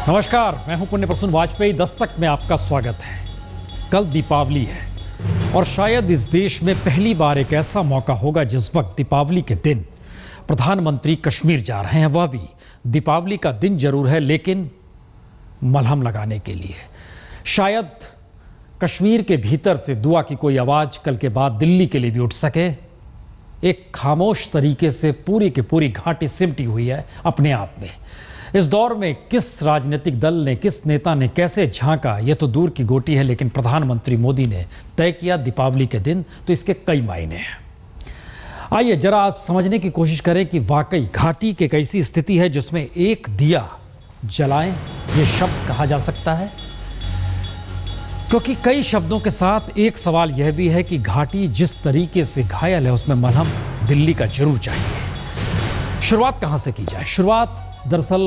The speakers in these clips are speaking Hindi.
नमस्कार, मैं हूं पुण्य प्रसून वाजपेयी। दस्तक में आपका स्वागत है। कल दीपावली है और शायद इस देश में पहली बार एक ऐसा मौका होगा जिस वक्त दीपावली के दिन प्रधानमंत्री कश्मीर जा रहे हैं। वह भी दीपावली का दिन जरूर है, लेकिन मलहम लगाने के लिए। शायद कश्मीर के भीतर से दुआ की कोई आवाज कल के बाद दिल्ली के लिए भी उठ सके। एक खामोश तरीके से पूरी की पूरी घाटी सिमटी हुई है अपने आप में। इस दौर में किस राजनीतिक दल ने, किस नेता ने कैसे झांका, यह तो दूर की गोटी है, लेकिन प्रधानमंत्री मोदी ने तय किया दीपावली के दिन, तो इसके कई मायने हैं। आइए जरा आज समझने की कोशिश करें कि वाकई घाटी की कैसी स्थिति है जिसमें एक दिया जलाएं यह शब्द कहा जा सकता है। क्योंकि कई शब्दों के साथ एक सवाल यह भी है कि घाटी जिस तरीके से घायल है उसमें मलहम दिल्ली का जरूर चाहिए। शुरुआत कहां से की जाए? शुरुआत दरअसल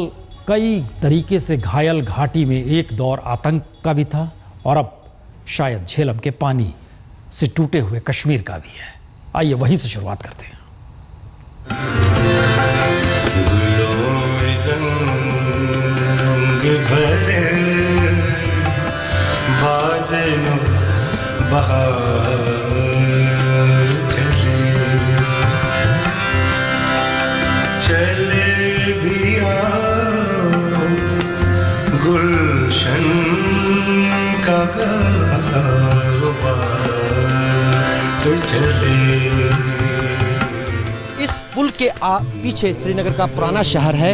कई तरीके से घायल घाटी में एक दौर आतंक का भी था और अब शायद झेलम के पानी से टूटे हुए कश्मीर का भी है। आइए वहीं से शुरुआत करते हैं। गुलशन का इस पुल के पीछे श्रीनगर का पुराना शहर है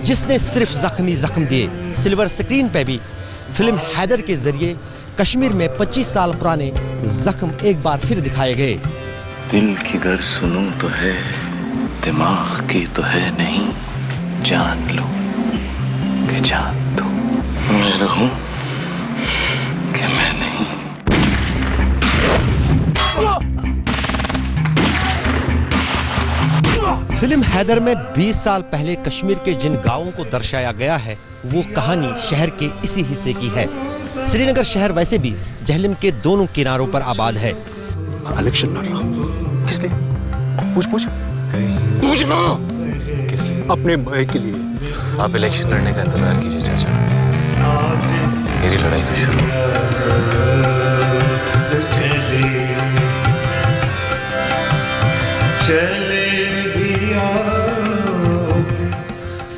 जिसने सिर्फ जख्म दिए। सिल्वर स्क्रीन पे भी फिल्म हैदर के जरिए कश्मीर में 25 साल पुराने जख्म एक बार फिर दिखाए गए। दिल की गर सुनूं तो है, दिमाग की तो है नहीं। जान लो कि जान दो, मैं रहूं कि मैं नहीं। फिल्म हैदर में 20 साल पहले कश्मीर के जिन गांवों को दर्शाया गया है वो कहानी शहर के इसी हिस्से की है। श्रीनगर शहर वैसे भी झेलम के दोनों किनारों पर आबाद है। इलेक्शन लड़ रहा, किस लिए? पूछना किस लिए? अपने भाई के लिए। आप इलेक्शन लड़ने का इंतजार कीजिए चाचा, मेरी लड़ाई तो शुरू।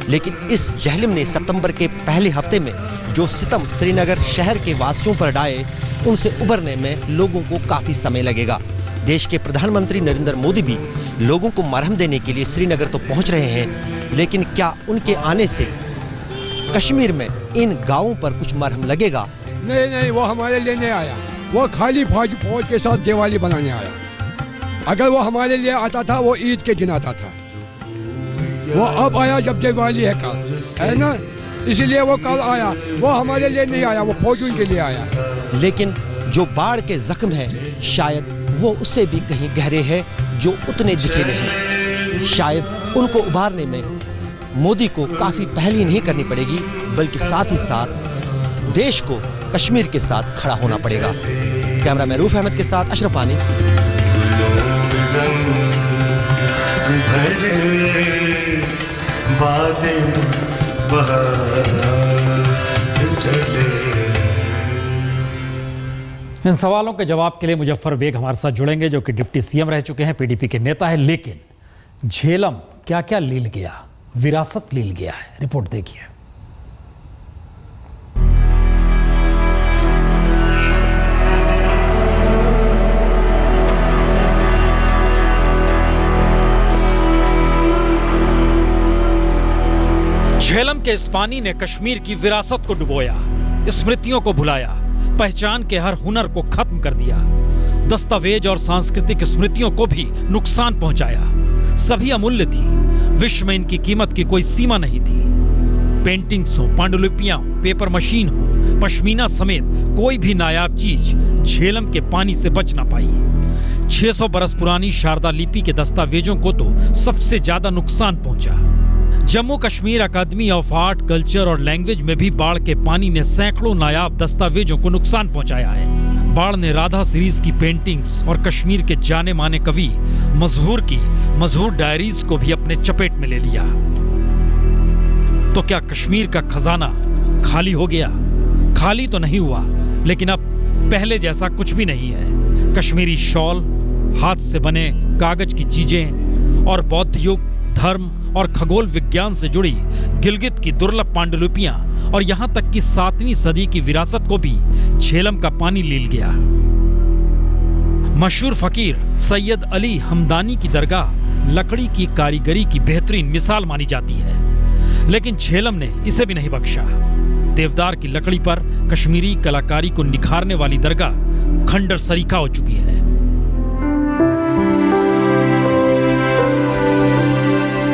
लेकिन इस झेलम ने सितंबर के पहले हफ्ते में जो सितम श्रीनगर शहर के वासियों पर ढाए, उनसे उबरने में लोगों को काफी समय लगेगा। देश के प्रधानमंत्री नरेंद्र मोदी भी लोगों को मरहम देने के लिए श्रीनगर तो पहुंच रहे हैं, लेकिन क्या उनके आने से कश्मीर में इन गांवों पर कुछ मरहम लगेगा? नहीं, वो हमारे लिए नहीं आया। वो खाली फौज के साथ दिवाली बनाने आया। अगर वो हमारे लिए आता था वो ईद के दिन आता था। वो अब आया जब दिवाली है कल, है ना, इसीलिए वो कल आया। वो हमारे लिए नहीं आया, वो फौजियों के लिए आया। लेकिन जो बाढ़ के जख्म है शायद वो उससे भी कहीं गहरे हैं, जो उतने दिखे नहीं। शायद उनको उबारने में मोदी को काफी पहल ही नहीं करनी पड़ेगी, बल्कि साथ ही साथ देश को कश्मीर के साथ खड़ा होना पड़ेगा। कैमरामैन रूफ अहमद के साथ अशरफ पानी। इन सवालों के जवाब के लिए मुजफ्फर बेग हमारे साथ जुड़ेंगे, जो कि डिप्टी सीएम रह चुके हैं, पीडीपी के नेता है। लेकिन झेलम क्या क्या लील गया, विरासत लील गया है, रिपोर्ट देखिए। झेलम के इस पानी ने कश्मीर की विरासत को डुबोया, स्मृतियों को भुलाया, पहचान के हर हुनर को खत्म कर दिया, दस्तावेज और सांस्कृतिक स्मृतियों को भी नुकसान पहुंचाया। सभी अमूल्य थी, विश्व में इनकी कीमत की कोई सीमा नहीं थी। पेंटिंग्स हो, पांडुलिपियां हो, पेपर मशीन हो, पश्मीना समेत कोई भी नायाब चीज झेलम के पानी से बच ना पाई। 600 बरस पुरानी शारदा लिपि के दस्तावेजों को तो सबसे ज्यादा नुकसान पहुंचा। जम्मू कश्मीर अकादमी ऑफ आर्ट, कल्चर और लैंग्वेज में भी बाढ़ के पानी ने सैकड़ों नायाब दस्तावेजों को नुकसान पहुंचाया है। बाढ़ ने राधा सीरीज की पेंटिंग्स और कश्मीर के जाने माने कवि मजहूर की मजहूर डायरीज को भी अपने चपेट में ले लिया। तो क्या कश्मीर का खजाना खाली हो गया? खाली तो नहीं हुआ, लेकिन अब पहले जैसा कुछ भी नहीं है। कश्मीरी शॉल, हाथ से बने कागज की चीजें और बौद्ध युग, धर्म और खगोल विज्ञान से जुड़ी गिलगित की दुर्लभ पांडुलिपियां और यहां तक कि 7वीं सदी की विरासत को भी झेलम का पानी लील गया। मशहूर फकीर सैयद अली हमदानी की दरगाह लकड़ी की कारीगरी की बेहतरीन मिसाल मानी जाती है, लेकिन झेलम ने इसे भी नहीं बख्शा। देवदार की लकड़ी पर कश्मीरी कलाकारी को निखारने वाली दरगाह खंडर सरीखा हो चुकी है।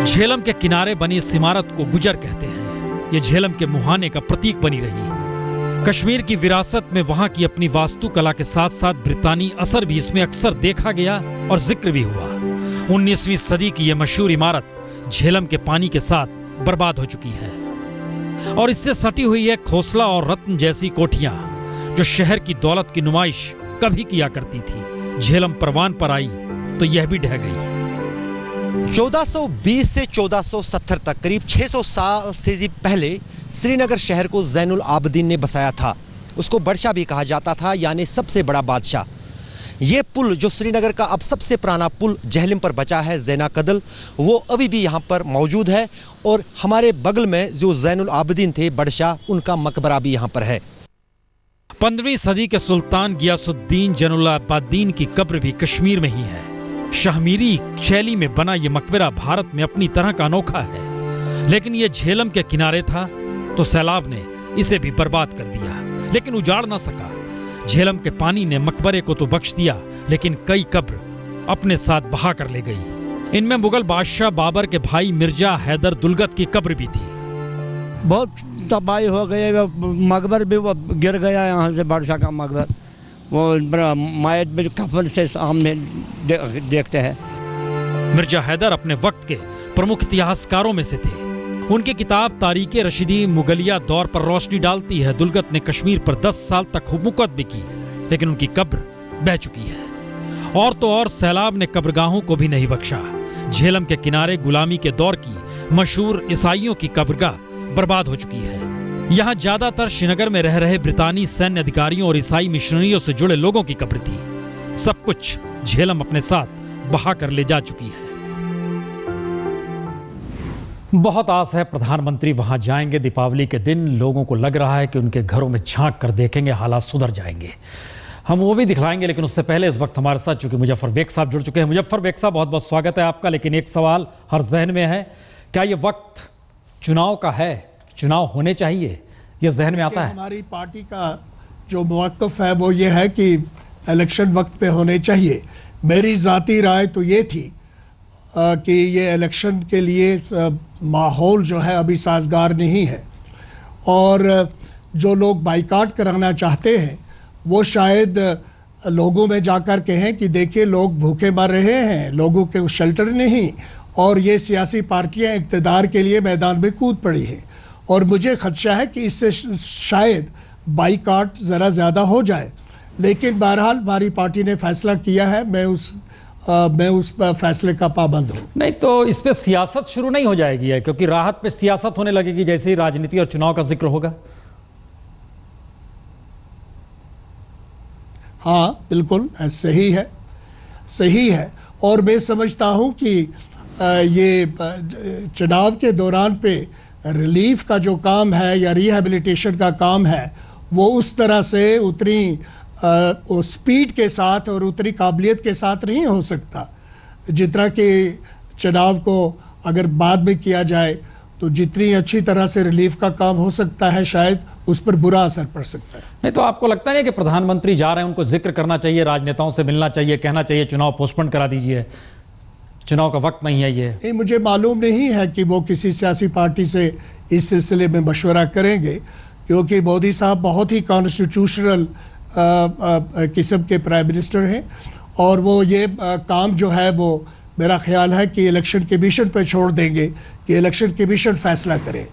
झेलम के किनारे बनी इस इमारत को गुजर कहते हैं। ये झेलम के मुहाने का प्रतीक बनी रही। कश्मीर की विरासत में वहां की अपनी वास्तुकला के साथ साथ ब्रितानी असर भी इसमें अक्सर देखा गया और जिक्र भी हुआ। 19वीं सदी की यह मशहूर इमारत झेलम के पानी के साथ बर्बाद हो चुकी है और इससे सटी हुई है खोसला और रत्न जैसी कोठियां जो शहर की दौलत की नुमाइश कभी किया करती थी। झेलम परवान पर आई तो यह भी ढह गई। 1420 से 1470 तक करीब 600 साल से भी पहले श्रीनगर शहर को जैनुल आबदीन ने बसाया था। उसको बड़शाह भी कहा जाता था, यानी सबसे बड़ा बादशाह। ये पुल जो श्रीनगर का अब सबसे पुराना पुल जहलम पर बचा है, जैना कदल, वो अभी भी यहाँ पर मौजूद है और हमारे बगल में जो जैनुल आबदीन थे बड़शाह, उनका मकबरा भी यहाँ पर है। 15वीं सदी के सुल्तान गियासुद्दीन जैनुल आबदीन की कब्र भी कश्मीर में ही है। शाहमीरी शैली में बना ये मकबरा भारत में अपनी तरह का अनोखा है, लेकिन ये झेलम के किनारे था तो सैलाब ने इसे भी बर्बाद कर दिया, लेकिन उजाड़ ना सका। झेलम के पानी ने मकबरे को तो बख्श दिया, लेकिन कई कब्र अपने साथ बहा कर ले गई। इनमें मुगल बादशाह बाबर के भाई मिर्जा हैदर दुलगत की कब्र भी थी। बहुत तबाही हो गई, मकबर भी वो गिर गया यहाँ से, बादशाह का मकबर। वो मायत में कफन से सामने देखते हैं। मिर्जा हैदर अपने वक्त के प्रमुख इतिहासकारों में से थे। उनकी किताब तारीखे रशीदी मुगलिया दौर पर रोशनी डालती है। दुलगत ने कश्मीर पर 10 साल तक हुकूमत भी की, लेकिन उनकी कब्र बह चुकी है। और तो और सैलाब ने कब्रगाहों को भी नहीं बख्शा। झेलम के किनारे गुलामी के दौर की मशहूर ईसाइयों की कब्रगाह बर्बाद हो चुकी है। यहाँ ज्यादातर श्रीनगर में रह रहे ब्रितानी सैन्य अधिकारियों और ईसाई मिशनरियों से जुड़े लोगों की कब्र थी। सब कुछ झेलम अपने साथ बहा कर ले जा चुकी है। बहुत आस है प्रधानमंत्री वहां जाएंगे दीपावली के दिन। लोगों को लग रहा है कि उनके घरों में झांक कर देखेंगे, हालात सुधर जाएंगे। हम वो भी दिखलाएंगे, लेकिन उससे पहले इस वक्त हमारे साथ चूंकि मुजफ्फर बेग साहब जुड़ चुके हैं। मुजफ्फर बेग साहब, बहुत बहुत स्वागत है आपका। लेकिन एक सवाल हर जहन में है, क्या ये वक्त चुनाव का है? चुनाव होने चाहिए, ये जहन में आता है? हमारी पार्टी का जो मौक़िफ़ है वो ये है कि इलेक्शन वक्त पे होने चाहिए। मेरी ज़ाती राय तो ये थी कि ये इलेक्शन के लिए माहौल जो है अभी साजगार नहीं है, और जो लोग बाइकाट कराना चाहते हैं वो शायद लोगों में जाकर कहें कि देखिए लोग भूखे मर रहे हैं, लोगों के शेल्टर नहीं, और ये सियासी पार्टियां इक़्तिदार के लिए मैदान में कूद पड़ी हैं। और मुझे खदशा है कि इससे शायद बाइकाट ज़रा ज़्यादा हो जाए। लेकिन बहरहाल हमारी पार्टी ने फैसला किया है, मैं उस फैसले का पाबंद हूँ। नहीं तो इस पे सियासत शुरू नहीं हो जाएगी है, क्योंकि राहत पे सियासत होने लगेगी जैसे ही राजनीति और चुनाव का जिक्र होगा। हाँ बिल्कुल सही है। और मैं समझता हूँ कि ये चुनाव के दौरान पे रिलीफ का जो काम है या रिहैबिलिटेशन का काम है वो उस तरह से उतनी स्पीड के साथ और उतनी काबिलियत के साथ नहीं हो सकता जितना कि चुनाव को अगर बाद में किया जाए तो जितनी अच्छी तरह से रिलीफ का काम हो सकता है शायद उस पर बुरा असर पड़ सकता है। नहीं तो आपको लगता नहीं कि प्रधानमंत्री जा रहे हैं, उनको जिक्र करना चाहिए, राजनेताओं से मिलना चाहिए, कहना चाहिए चुनाव पोस्टपोन करा दीजिए, चुनाव का वक्त नहीं है ये? नहीं, मुझे मालूम नहीं है कि वो किसी सियासी पार्टी से इस सिलसिले में मशवरा करेंगे, क्योंकि मोदी साहब बहुत ही कॉन्स्टिट्यूशनल किस्म के प्राइम मिनिस्टर हैं, और वो ये काम जो है वो मेरा ख्याल है कि इलेक्शन कमीशन पर छोड़ देंगे कि इलेक्शन कमीशन फैसला करे।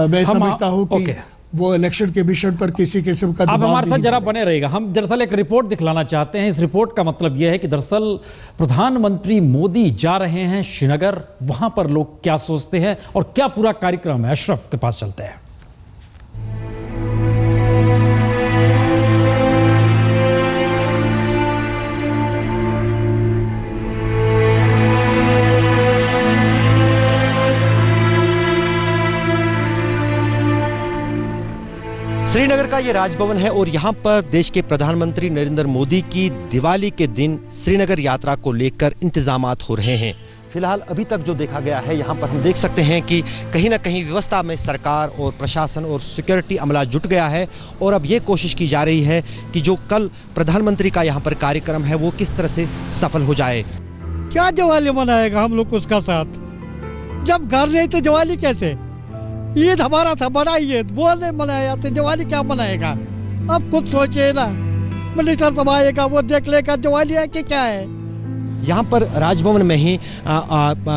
मैं समझता हूँ कि वो इलेक्शन कमीशन पर किसी किस्म का आप हमारे साथ जरा बने रहेगा। हम दरअसल एक रिपोर्ट दिखलाना चाहते हैं। इस रिपोर्ट का मतलब यह है कि दरअसल प्रधानमंत्री मोदी जा रहे हैं श्रीनगर, वहां पर लोग क्या सोचते हैं और क्या पूरा कार्यक्रम है। अशरफ के पास चलते हैं। का ये राजभवन है और यहाँ पर देश के प्रधानमंत्री नरेंद्र मोदी की दिवाली के दिन श्रीनगर यात्रा को लेकर इंतजामात हो रहे हैं। फिलहाल अभी तक जो देखा गया है, यहाँ पर हम देख सकते हैं कि कहीं ना कहीं व्यवस्था में सरकार और प्रशासन और सिक्योरिटी अमला जुट गया है और अब ये कोशिश की जा रही है कि जो कल प्रधानमंत्री का यहाँ पर कार्यक्रम है वो किस तरह से सफल हो जाए। क्या दिवाली मनाएगा हम लोग उसका साथ, जब घर नहीं तो दिवाली कैसे? ईद हमारा था, बड़ा ईद वो नहीं मनाया तो दिवाली क्या मनाएगा? अब कुछ सोचे ना, मिनिस्टर सब आएगा वो देख लेगा दिवाली है कि क्या है। यहाँ पर राजभवन में ही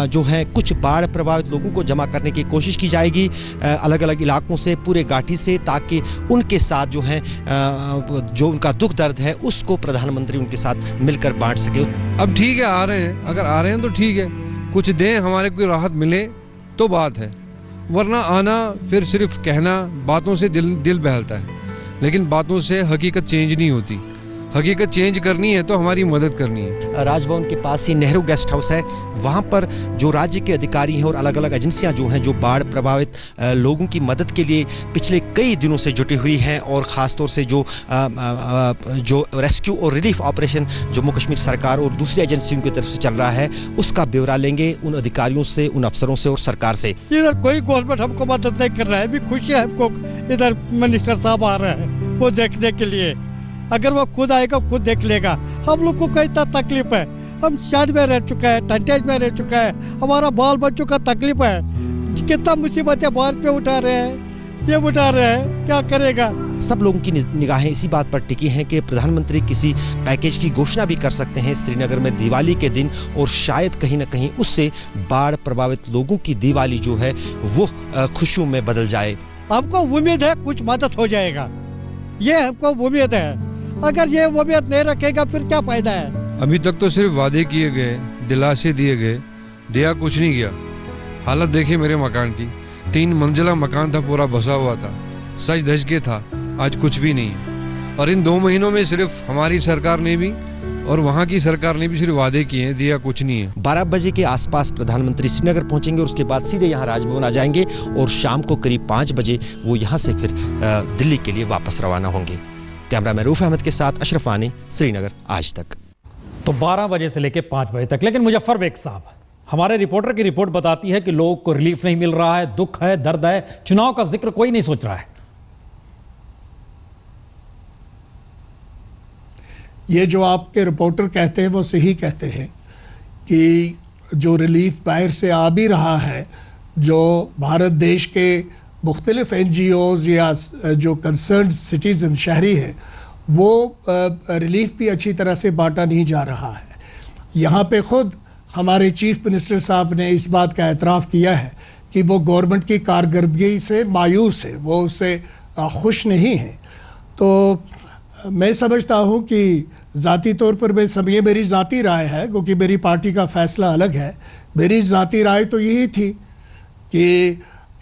जो है कुछ बाढ़ प्रभावित लोगों को जमा करने की कोशिश की जाएगी अलग अलग इलाकों से, पूरे घाटी से, ताकि उनके साथ जो है जो उनका दुख दर्द है उसको प्रधानमंत्री उनके साथ मिलकर बांट सके। अब ठीक है, आ रहे हैं, अगर आ रहे हैं तो ठीक है, कुछ दें, हमारे को राहत मिले तो बात है, वरना आना फिर सिर्फ कहना, बातों से दिल बहलता है, लेकिन बातों से हकीकत चेंज नहीं होती। हकीकत चेंज करनी है तो हमारी मदद करनी है। राजभवन के पास ही नेहरू गेस्ट हाउस है, वहां पर जो राज्य के अधिकारी हैं और अलग अलग एजेंसियां जो हैं जो बाढ़ प्रभावित लोगों की मदद के लिए पिछले कई दिनों से जुटी हुई हैं और खासतौर से जो रेस्क्यू और रिलीफ ऑपरेशन जम्मू कश्मीर सरकार और दूसरी एजेंसियों की तरफ से चल रहा है उसका ब्यौरा लेंगे उन अधिकारियों से, उन अफसरों से और सरकार से। इधर कोई गवर्नमेंट हमको मदद नहीं कर रहा है, भी खुशी है हमको, इधर मिनिस्टर साहब आ रहे हैं वो देखने के लिए। अगर वो खुद आएगा खुद देख लेगा। हम लोग को इतना तकलीफ है, हम शाद में रह चुका है, टंटेज में रह चुका है, हमारा बाल बच्चों का तकलीफ है, कितना मुसीबतें बाहर पे उठा रहे हैं, ये उठा रहे हैं, क्या करेगा। सब लोगों की निगाहें इसी बात पर टिकी हैं कि प्रधानमंत्री किसी पैकेज की घोषणा भी कर सकते हैं श्रीनगर में दिवाली के दिन और शायद कहीं ना कहीं उससे बाढ़ प्रभावित लोगों की दिवाली जो है वो खुशियों में बदल जाए। हमको उम्मीद है कुछ मदद हो जाएगा, ये हमको उम्मीद है। अगर ये उम्मीद नहीं रखेगा फिर क्या फायदा है। अभी तक तो सिर्फ वादे किए गए, दिलासे दिए गए, दिया कुछ नहीं गया। हालत देखिए मेरे मकान की, 3 मंजिला मकान था, पूरा बसा हुआ था, सज धज के था, आज कुछ भी नहीं है। और इन 2 महीनों में सिर्फ हमारी सरकार ने भी और वहाँ की सरकार ने भी सिर्फ वादे किए हैं, दिया कुछ नहीं है। 12 बजे के आसपास प्रधानमंत्री श्रीनगर पहुंचेंगे और उसके बाद सीधे यहाँ राजभवन आ जाएंगे और शाम को करीब 5 बजे वो यहाँ से फिर दिल्ली के लिए वापस रवाना होंगे। कैमरामैन रूफ अहमद के साथ अशरफ वानी, श्रीनगर आज तक। तो 12 बजे से लेकर 5 बजे तक। लेकिन मुजफ्फर बेग साहब, हमारे रिपोर्टर की रिपोर्ट बताती है कि लोगों को रिलीफ नहीं मिल रहा है, दुख है, दर्द है, चुनाव का जिक्र कोई नहीं सोच रहा है। ये जो आपके रिपोर्टर कहते हैं वो सही कहते हैं कि जो रिलीफ बाहर से आ भी रहा है, जो भारत देश के मुख्तलिफ NGOs या जो कंसर्न सिटीजन शहरी है वो रिलीफ भी अच्छी तरह से बांटा नहीं जा रहा है। यहाँ पे खुद हमारे चीफ मिनिस्टर साहब ने इस बात का एतराफ़ किया है कि वो गवर्नमेंट की कारकर्दगी से मायूस है, वो उससे खुश नहीं है। तो मैं समझता हूँ कि ज़ाती तौर पर ये मेरी ज़ाती राय है, क्योंकि मेरी पार्टी का फैसला अलग है। मेरी ज़ाती राय तो यही थी कि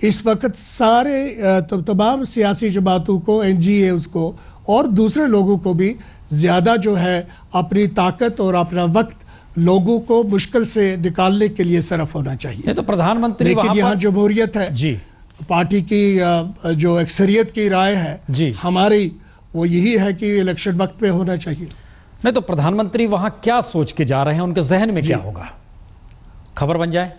इस वक्त सारे तमाम सियासी जमातों को, NGOs को और दूसरे लोगों को भी ज़्यादा जो है अपनी ताकत और अपना वक्त लोगों को मुश्किल से निकालने के लिए सरफ होना चाहिए। तो प्रधानमंत्री लेकिन यहाँ जमहूरियत है जी, पार्टी की जो अक्सरियत की राय है जी हमारी, वो यही है कि इलेक्शन वक्त पे होना चाहिए। नहीं तो प्रधानमंत्री वहां क्या सोच के जा रहे हैं, उनके जहन में क्या होगा, खबर बन जाए।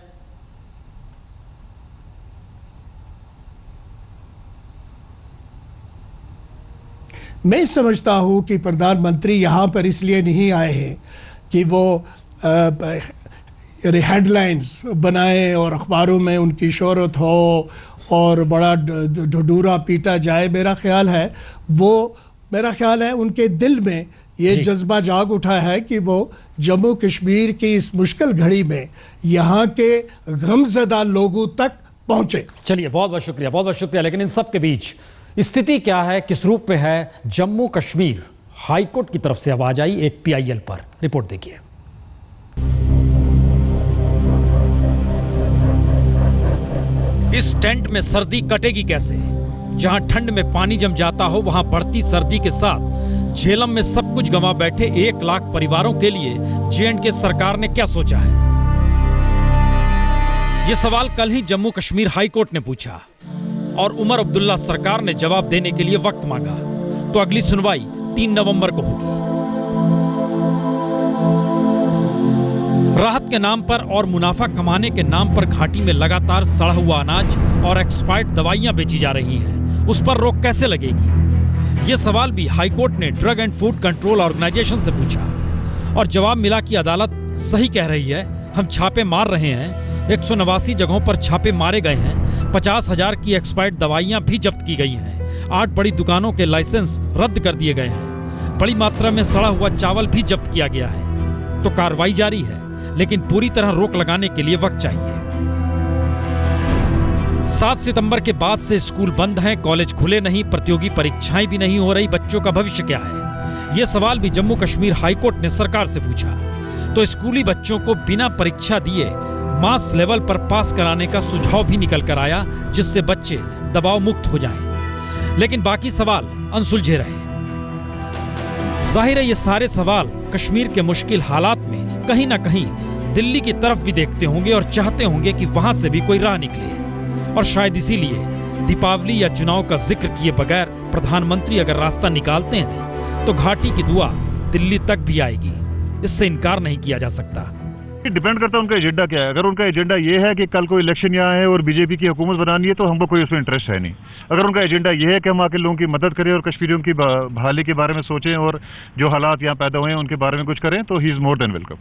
मैं समझता हूं कि प्रधानमंत्री यहां पर इसलिए नहीं आए हैं कि वो हेडलाइंस बनाए और अखबारों में उनकी शोहरत हो और बड़ा ढुढूरा पीटा जाए। मेरा ख्याल है उनके दिल में ये जज्बा जाग उठा है कि वो जम्मू कश्मीर की इस मुश्किल घड़ी में यहाँ के गमज़दा लोगों तक पहुंचे। चलिए, बहुत बहुत शुक्रिया, बहुत बहुत शुक्रिया। लेकिन इन सब के बीच स्थिति क्या है, किस रूप में है, जम्मू कश्मीर हाईकोर्ट की तरफ से आवाज आई एक PIL पर, रिपोर्ट देखिए। इस टेंट में सर्दी कटेगी कैसे? जहां ठंड में पानी जम जाता हो, वहां बढ़ती सर्दी के साथ झेलम में सब कुछ गंवा बैठे 1 लाख परिवारों के लिए J&K सरकार ने क्या सोचा है? यह सवाल कल ही जम्मू कश्मीर हाईकोर्ट ने पूछा और उमर अब्दुल्ला सरकार ने जवाब देने के लिए वक्त मांगा तो अगली सुनवाई 3 नवंबर को होगी। राहत के नाम पर और मुनाफा कमाने के नाम पर घाटी में लगातार सड़ा हुआ अनाज और एक्सपायर्ड दवाइयां बेची जा रही हैं। उस पर रोक कैसे लगेगी? ये सवाल भी हाईकोर्ट ने drug and food control organisation से पूछा और जवाब मिला कि अदालत सही कह रही है, हम छापे मार रहे हैं। 189 जगहों पर छापे मारे गए हैं। 50,000 की एक्सपायर्ड दवाइयां भी जब्त की गई हैं। 8 बड़ी दुकानों के लाइसेंस रद्द कर दिए गए हैं। बड़ी मात्रा में सड़ा हुआ चावल भी जब्त किया गया है। तो कार्रवाई जारी है, लेकिन पूरी तरह रोक लगाने के लिए वक्त चाहिए। 7 सितंबर के बाद से स्कूल बंद हैं, कॉलेज खुले नहीं, प्रतियोगी परीक्षाएं भी नहीं हो रही। बच्चों का भविष्य क्या है? यह सवाल भी जम्मू कश्मीर हाईकोर्ट ने सरकार से पूछा तो स्कूली बच्चों को बिना परीक्षा दिए मास लेवल पर पास कराने का सुझाव भी निकल कर आया, जिससे बच्चे दबाव मुक्त हो जाएं। लेकिन बाकी सवाल अनसुलझे रहे। जाहिर है ये सारे सवाल कश्मीर के मुश्किल हालात में कहीं ना कहीं दिल्ली की तरफ भी देखते होंगे और चाहते होंगे कि वहां से भी कोई राह निकले। और शायद इसीलिए दीपावली या चुनाव का जिक्र किए बगैर प्रधानमंत्री अगर रास्ता निकालते हैं तो घाटी की दुआ दिल्ली तक भी आएगी। इससे इनकार नहीं किया जा सकता। डिपेंड करता है उनका एजेंडा क्या है। अगर उनका एजेंडा ये है कि कल को इलेक्शन यहाँ है और बीजेपी की हुकूमत बनानी है तो हमको कोई उसमें इंटरेस्ट है नहीं। अगर उनका एजेंडा ये है कि हम आके लोगों की मदद करें और कश्मीरियों की बहाली के बारे में सोचें और जो हालात यहाँ पैदा हुए हैं उनके बारे में कुछ करें तो he is more than welcome.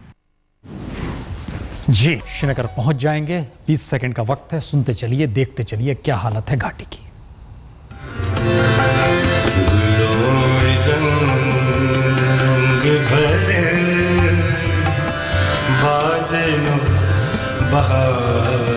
जी श्रीनगर पहुंच जाएंगे, 20 सेकंड का वक्त है। सुनते चलिए, देखते चलिए क्या हालत है घाटी की। भरे बादलों बहार